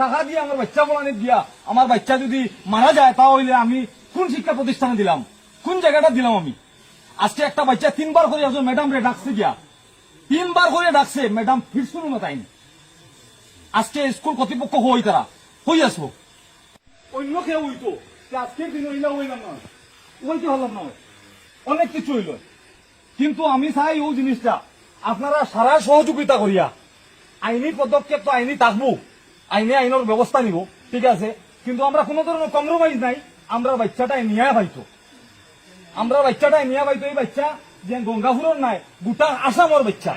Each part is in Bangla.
টাকা দিয়ে আমার বাচ্চা বলানি দিয়া আমার বাচ্চা যদি মারা যায় তা হইলে আমি কোন শিক্ষা প্রতিষ্ঠানে দিলাম, কোন জায়গাটা দিলাম আমি? আজকে একটা বাচ্চা 3 বার করে আসলে ম্যাডাম রে ডাকছে গিয়া, 3 বার করে ডাকছে, ম্যাডাম ফিরছিল না তাই। আজকে স্কুল কর্তৃপক্ষ হই তারা হই আসবো, অন্য কেউ হইতো আজকের দিন হইলা হইলাম না, ওইতে হলাম না, অনেক কিছু হইল। কিন্তু আমি চাই ওই জিনিসটা আপনারা সারা সহযোগিতা করিয়া আইনি পদক্ষেপ তো আইনি থাকবো, আইনের ব্যবস্থা নিব, ঠিক আছে। কিন্তু আমরা কোনো ধরনের কম্প্রোমাইজ নাই, আমরা বাচ্চাটাই নিয়ে পাইতো, এই বাচ্চা যে গঙ্গাপুরের নাই, গোটা আসামর বাচ্চা,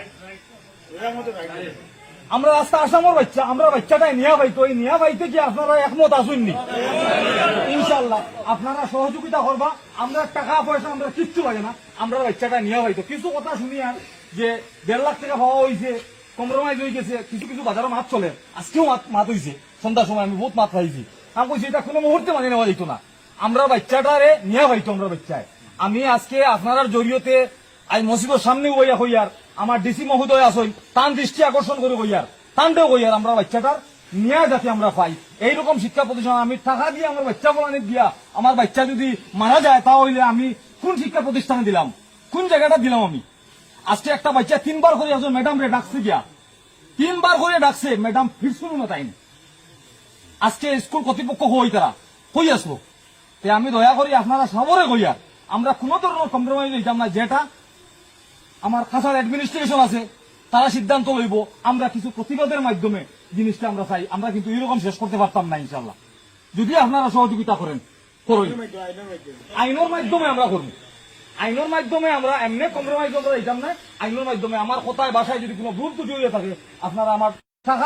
আমরা রাস্তা আসামর বাচ্চা, আমরা বাচ্চাটাই নিয়ে পাইতো। এই নিয়ে পাইতে কি আপনারা একমত আসুননি? ইনশাল্লাহ আপনারা সহযোগিতা করবা, আমরা টাকা পয়সা আমরা কিচ্ছু লাগে না, আমরা বাচ্চাটা নিয়ে পাইতো। কিছু কথা শুনি আর যে 1.5 লাখ টাকা পাওয়া হয়েছে, কম্প্রোমাইজ হয়ে গেছে, কিছু বাজারে মাত চলে, আজকেও মাত হয়েছে, সন্ধ্যার সময় আমি বহুত মাত পাইছি। আমি কইছি এটা কোনো মুহূর্তে মানে নেওয়া যেত না, আমরা বাচ্চাটারে নিয়ে পাইতো। আমরা বাচ্চায় আমি আজকে আপনার জড়িয়তে আজ মসজিদের সামনে হইয়ার আমার ডিসি মহোদয় আসই, তান দৃষ্টি আকর্ষণ করে হইয়ার, তানটাও হইয়ার আমরা বাচ্চাটার নিয়ে যাতে আমরা পাই এইরকম শিক্ষা প্রতিষ্ঠান। আমি টাকা দিয়ে আমার বাচ্চা বলানি দিয়া আমার বাচ্চা যদি মারা যায় তা হইলে আমি কোন শিক্ষা প্রতিষ্ঠানে দিলাম, কোন জায়গাটা দিলাম আমি? আজকে একটা বাচ্চা 3 বার করে আসলে ম্যাডাম রে ডাকছে গিয়া, 3 বার করে ডাকছে, ম্যাডাম ফিরছিল না তাই। আজকে স্কুল কর্তৃপক্ষ হই তারা হই আসবো, আমি দয়া করি আপনারা সবরে কইয়া আমরা কোন ধরনের কম্প্রোমাইজ হইতাম না। যেটা আমার খাসার অ্যাডমিনিস্ট্রেশন আছে তারা সিদ্ধান্ত লইব, আমরা কিছু প্রতিবাদের মাধ্যমে জিনিসটা আমরা চাই, আমরা কিন্তু এরকম শেষ করতে পারতাম না ইনশাল্লাহ, যদি আপনারা সহযোগিতা করেন। আইনের মাধ্যমে আমরা করব, আইনের মাধ্যমে আমরা এমনি কম্প্রোমাইজ আমরা দিতাম না, আইনের মাধ্যমে আমার কথায় বাসায় যদি কোনো ভুল ত্রুটি হয়ে থাকে আপনারা আমার টাকা